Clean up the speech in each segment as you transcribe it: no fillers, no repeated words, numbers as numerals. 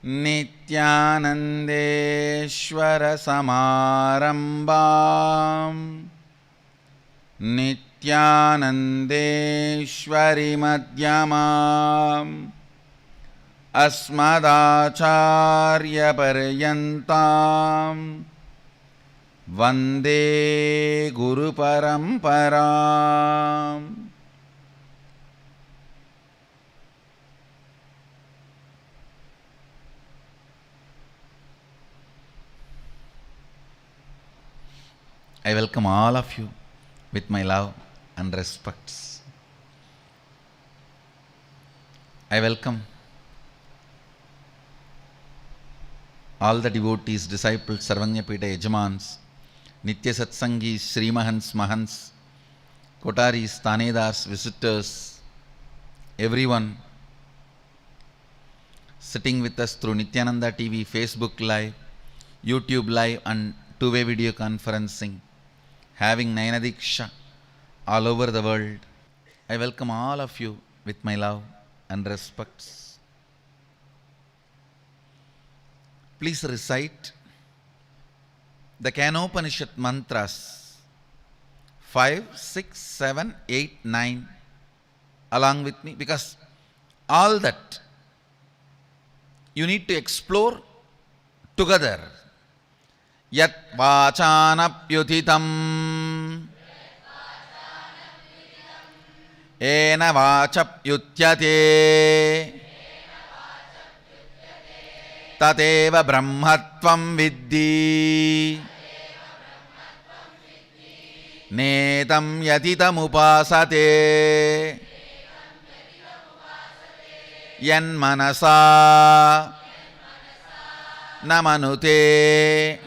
Nithyanandeshwara Samarambam Nithyanandeshwari Madhyamam Asmadacharya Paryantam Vande Guru Paramparam. I welcome all of you with my love and respects. I welcome all the devotees, disciples, Sarvanyapita Yajamans, Nitya Satsangis, Srimahans, Mahans, Kotaris, Tanedars, visitors, everyone sitting with us through Nithyananda TV, Facebook Live, YouTube Live and two-way video conferencing, having Nayanadiksha all over the world. I welcome all of you with my love and respects. Please recite the Kanopanishad mantras 5, 6, 7, 8, 9 along with me, because all that you need to explore together. Yat vachanapyutitam ena vachapyutyate tateva brahmatvam viddhi netam yatitam upasate yan manasa namanute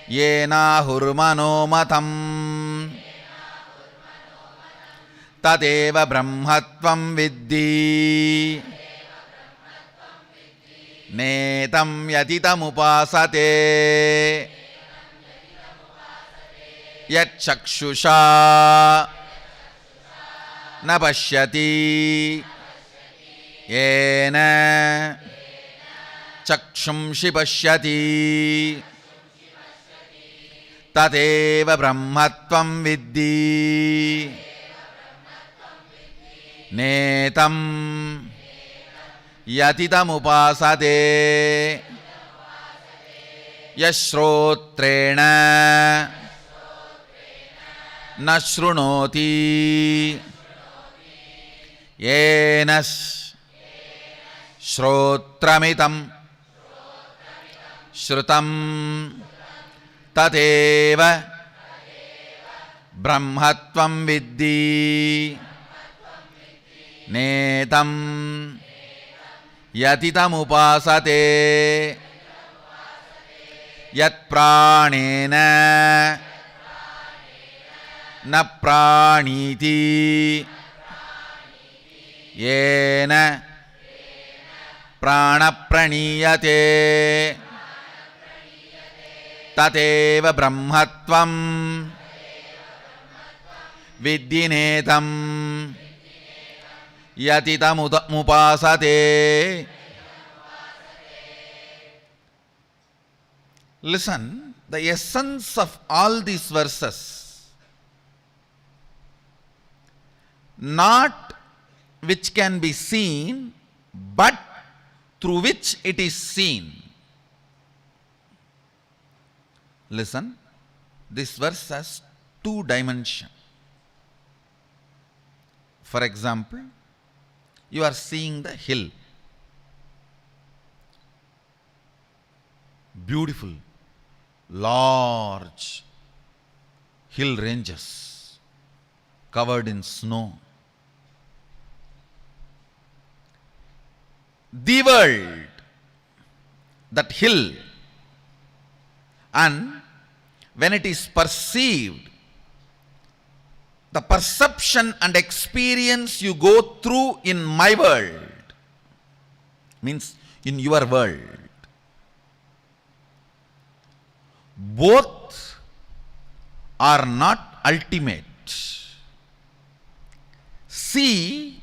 yena hurmano matam tateva brahmatvam viddhi netam yatitam upasate yat chakshusha na pashyati yena chakshumshi pashyati tateva brahmatvam viddhi netam yatitam upasate yashrotrena na shrunoti yenas shrotramitam shrutam tateva brahmatvam viddhi netam yatitam upasate yat pranena na praniti yena prana praniyate tateva brahmatvam viddhi netam yatitam upasate. Listen, the essence of all these verses, not which can be seen, but through which it is seen. Listen, this verse has two dimensions. For example, you are seeing the hill. Beautiful, large hill ranges covered in snow. The world, that hill, and when it is perceived, the perception and experience you go through in my world, means in your world, both are not ultimate. See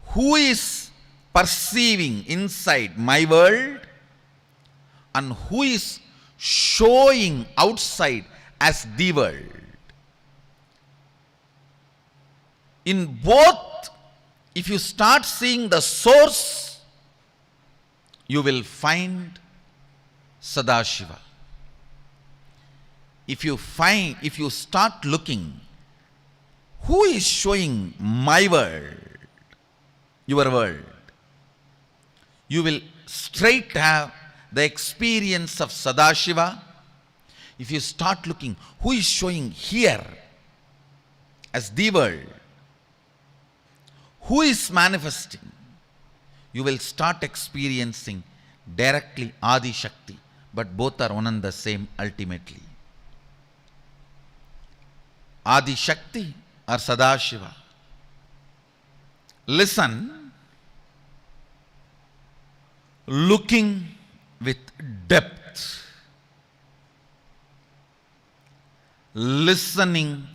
who is perceiving inside my world and who is showing outside as the world. In both, if you start seeing the source, you will find Sadashiva. If you start looking, who is showing my world, your world, you will straight have the experience of Sadashiva. If you start looking, who is showing here as the world, who is manifesting, you will start experiencing directly Adi Shakti, but both are one and the same ultimately. Adi Shakti or Sadashiva. Listen, looking with depth, listening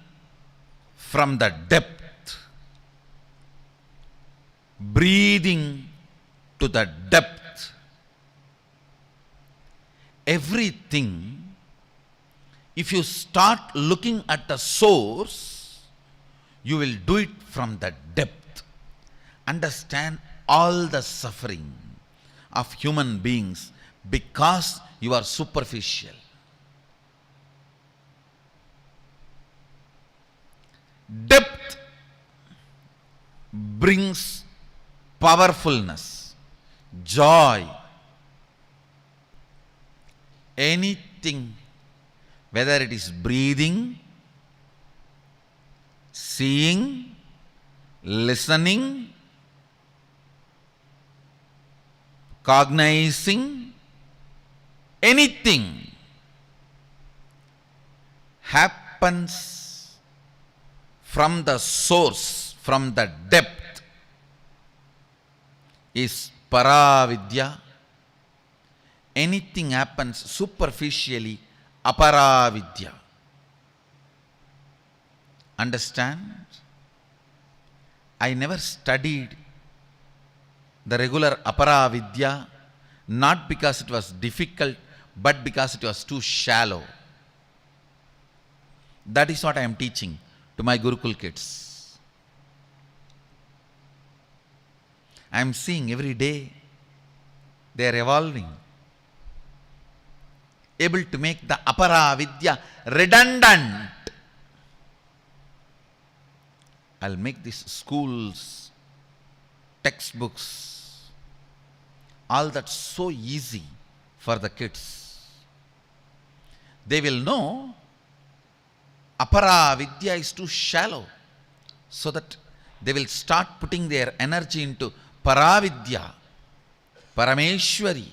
from the depth, breathing to the depth. Everything, if you start looking at the source, you will do it from the depth. Understand all the suffering of human beings because you are superficial. Depth brings powerfulness, joy. Anything, whether it is breathing, seeing, listening, cognizing, anything happens from the source, from the depth, is Paravidya. Anything happens superficially, Aparavidya. Understand? I never studied the regular Aparavidya, not because it was difficult, but because it was too shallow. That is what I am teaching to my Gurukul kids. I am seeing every day they are evolving, able to make the Aparavidya redundant. I'll make these schools, textbooks, all that so easy for the kids. They will know Aparavidya is too shallow, so that they will start putting their energy into Paravidya, Parameshwari,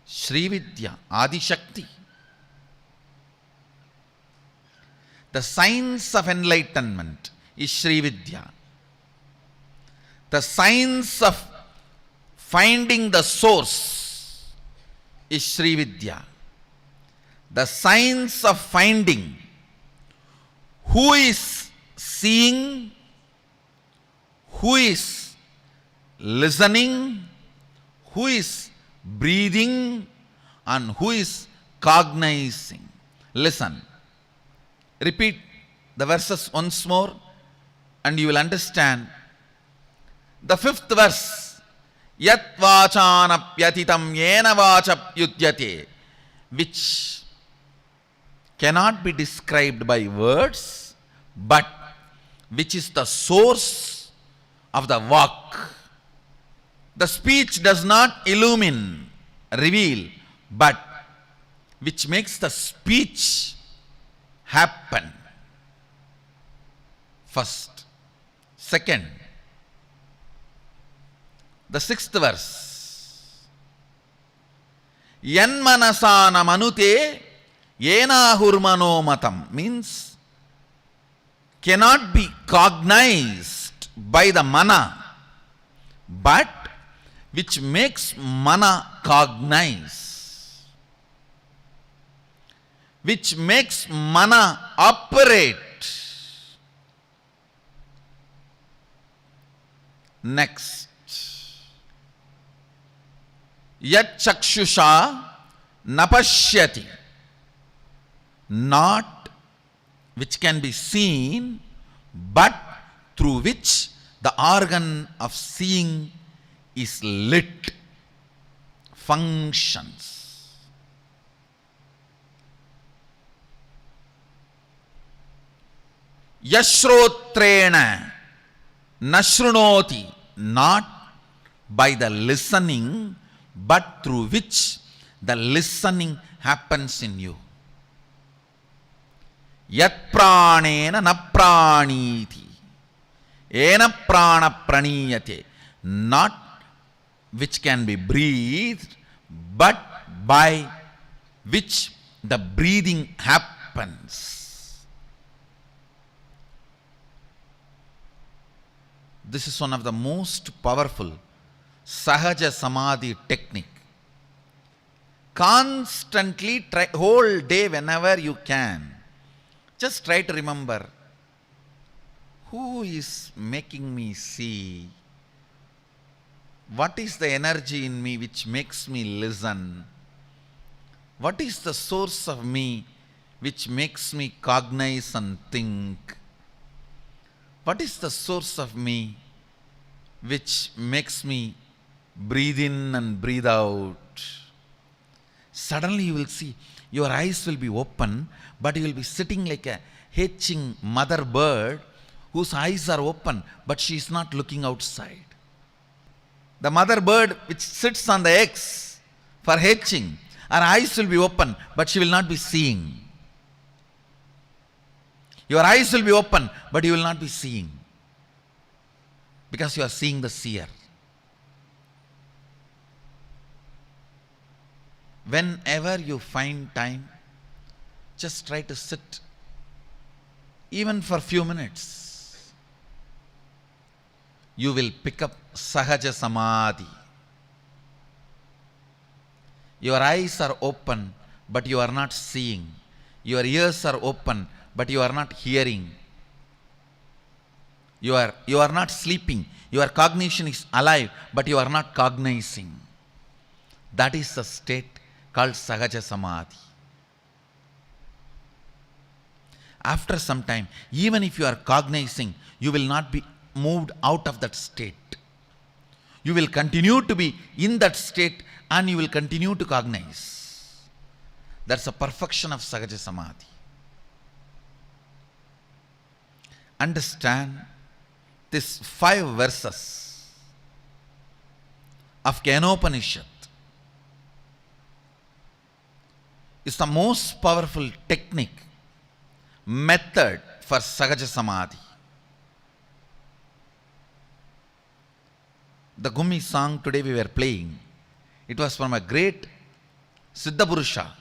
Srividya, Adi Shakti. The science of enlightenment is Srividya. The science of finding the source is Srividya. The science of finding who is seeing, who is listening, who is breathing, and who is cognizing. Listen. Repeat the verses once more and you will understand. The fifth verse, Yat vachanapyatitam yena vachapyudyate, which cannot be described by words, but which is the source of the vak. The speech does not illumine, reveal, but which makes the speech happen. First. Second, the sixth verse, Yan manasana manute yena hurmano matam, means cannot be cognized by the mana, but which makes mana cognize, which makes mana operate. Next, Yat chakshusha napashyati. Not which can be seen, but through which the organ of seeing is lit, functions. Yashrotrena nashrunoti. Not by the listening, but through which the listening happens in you. Yat pranena na praniti. Ena prana praniyate. Not which can be breathed, but by which the breathing happens. This is one of the most powerful Sahaja Samadhi technique. Constantly try, whole day whenever you can, just try to remember, who is making me see? What is the energy in me which makes me listen? What is the source of me which makes me cognize and think? What is the source of me which makes me breathe in and breathe out? Suddenly you will see, your eyes will be open, but you will be sitting like a hatching mother bird whose eyes are open, but she is not looking outside. The mother bird which sits on the eggs for hatching, her eyes will be open, but she will not be seeing. Your eyes will be open, but you will not be seeing, because you are seeing the seer. Whenever you find time, just try to sit, even for a few minutes. You will pick up Sahaja Samadhi. Your eyes are open, but you are not seeing. Your ears are open, but you are not hearing. You are not sleeping. Your cognition is alive, but you are not cognizing. That is the state called Sahaja Samadhi. After some time, even if you are cognizing, you will not be moved out of that state. You will continue to be in that state and you will continue to cognize. That's a perfection of Sahaja Samadhi. Understand these 5 verses of Kenopanishad is the most powerful technique, method for Sahaja Samadhi. The Gummi song today we were playing, it was from a great Siddha Purusha,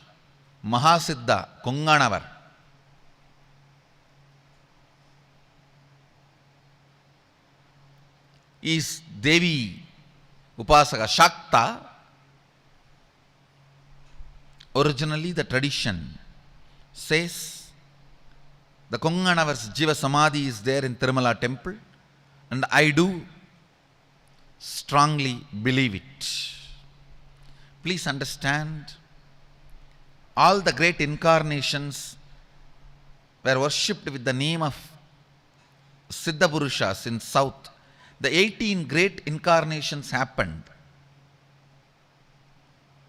Mahasiddha Konganavar. Is Devi Upasaka Shakta. Originally the tradition says the Konganavar's Jiva Samadhi is there in Tirumala temple, and I do strongly believe it. Please understand, all the great incarnations were worshipped with the name of Siddha Purushas in south. The 18 great incarnations happened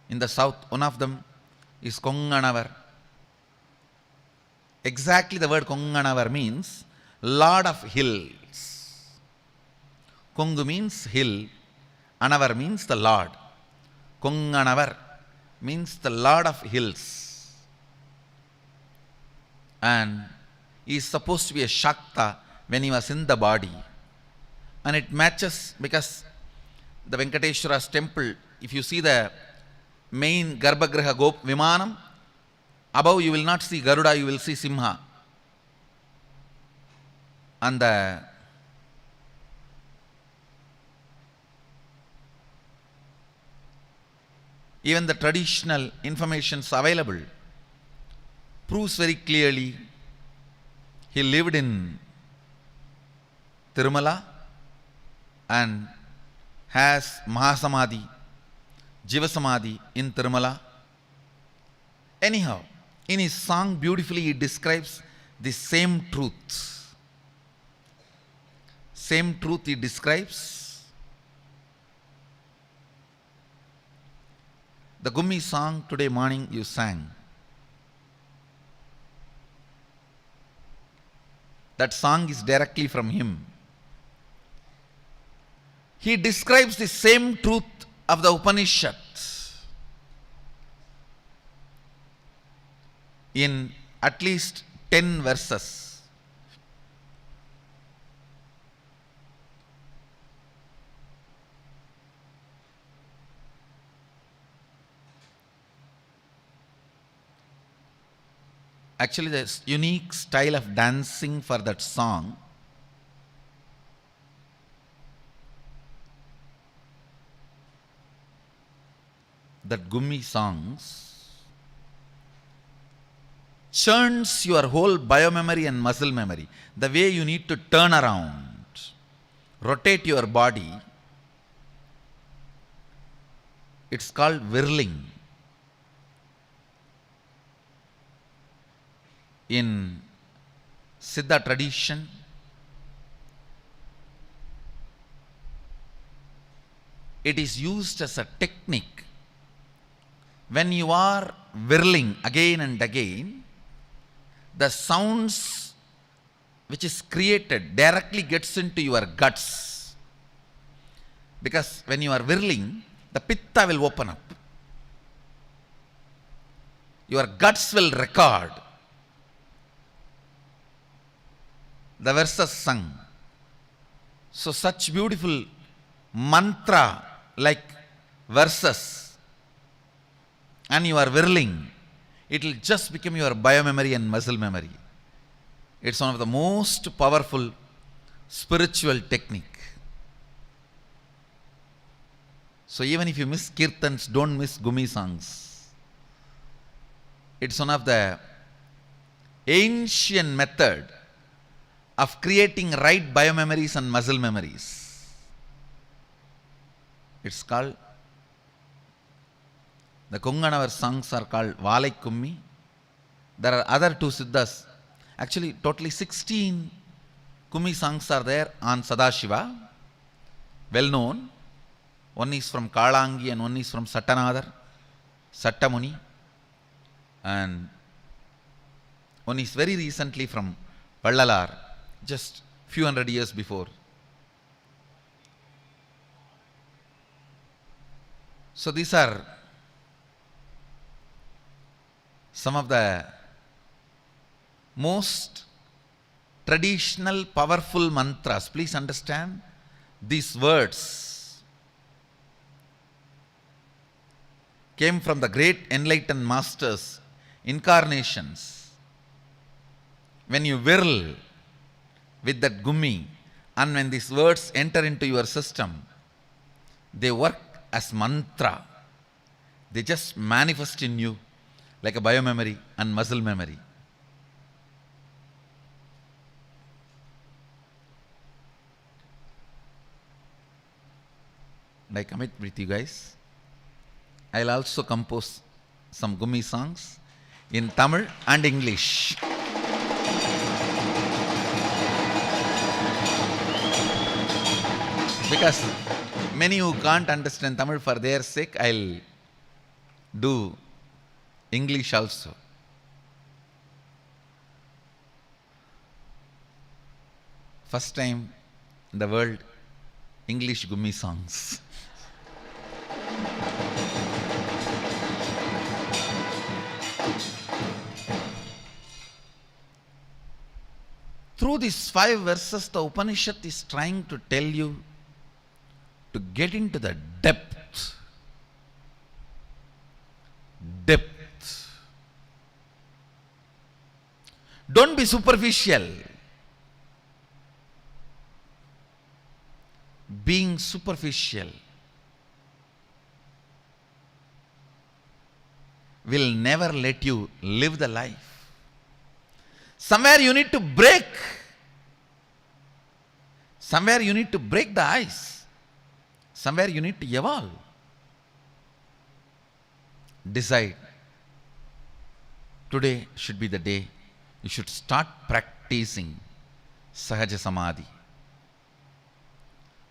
in the south. One of them is Konganavar. Exactly the word Konganavar means Lord of Hills. Kongu means hill, Anavar means the Lord. Konganavar means the Lord of Hills. And he is supposed to be a Shakta when he was in the body. And it matches because the Venkateshwara's temple, if you see the main Garbhagriha Vimanam, above you will not see Garuda, you will see Simha. And even the traditional information available proves very clearly he lived in Tirumala and has Mahasamadhi Jivasamadhi in Tirumala. Anyhow, in his song beautifully he describes the same truth. Same truth he describes. The Gummi song today morning you sang. That song is directly from him. He describes the same truth of the Upanishads in at least 10 verses. Actually, there's unique style of dancing for that song. That Gummi songs churns your whole biomemory and muscle memory. The way you need to turn around, rotate your body, it's called whirling. In Siddha tradition, it is used as a technique. When you are whirling again and again, the sounds which is created directly gets into your guts. Because when you are whirling, the pitta will open up. Your guts will record the verses sung. So such beautiful mantra like verses, and you are whirling, it will just become your biomemory and muscle memory. It's one of the most powerful spiritual technique. So even if you miss kirtans, don't miss Gummi songs. It's one of the ancient method of creating right biomemories and muscle memories. It's called, the Kunganavar songs are called Valai Kummi. There are other two Siddhas. Actually, totally 16 Kummi songs are there on Sadashiva, well known. One is from Kalangi and one is from Sattanadar, Sattamuni. And one is very recently from Vallalar, just few hundred years before. So these are some of the most traditional powerful mantras. Please understand, these words came from the great enlightened masters, incarnations. When you whirl with that Gummi, and when these words enter into your system, they work as mantra. They just manifest in you like a biomemory and muscle memory. And I commit with you guys, I'll also compose some Gummi songs in Tamil and English. Because many who can't understand Tamil, for their sake, I'll do English also. First time in the world, English Gummi songs. Through these 5 verses, the Upanishad is trying to tell you to get into the depth. Depth. Don't be superficial. Being superficial will never let you live the life. Somewhere you need to break. Somewhere you need to break the ice. Somewhere you need to evolve. decide today should be the day you should start practicing Sahaja Samadhi,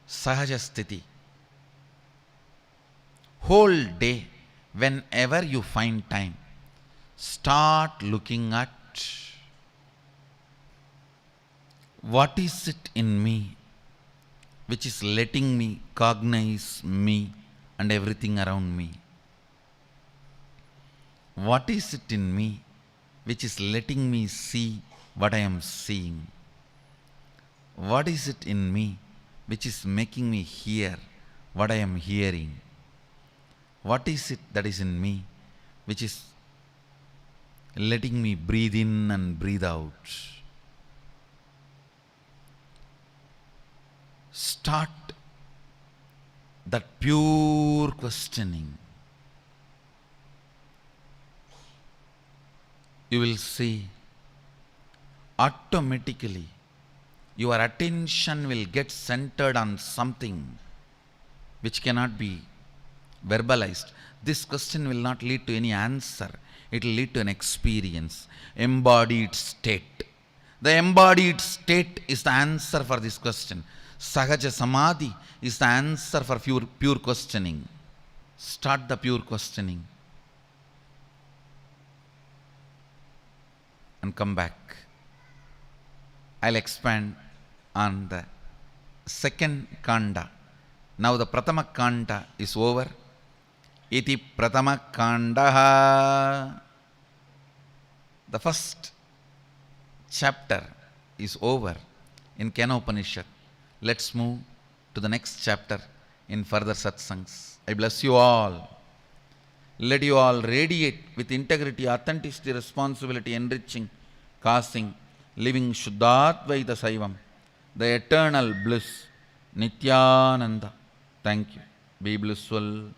Sahaja Sthiti. Whole day, whenever you find time, start looking at what is it in me which is letting me cognize me and everything around me. What is it in me which is letting me see what I am seeing? What is it in me which is making me hear what I am hearing? What is it that is in me which is letting me breathe in and breathe out? Start that pure questioning. You will see automatically your attention will get centered on something which cannot be verbalized. This question will not lead to any answer. It will lead to an experience, embodied state. The embodied state is the answer for this question. Sahaja Samadhi is the answer for pure questioning. Start the pure questioning and come back. I'll expand on the second kanda. Now the Pratama kanda is over. Iti Pratama Kandaha. The first chapter is over in Kena Upanishad. Let's move to the next chapter in further satsangs. I bless you all. Let you all radiate with integrity, authenticity, responsibility, enriching, causing, living Shuddhadvaita Saivam, the eternal bliss, Nithyananda. Thank you. Be blissful.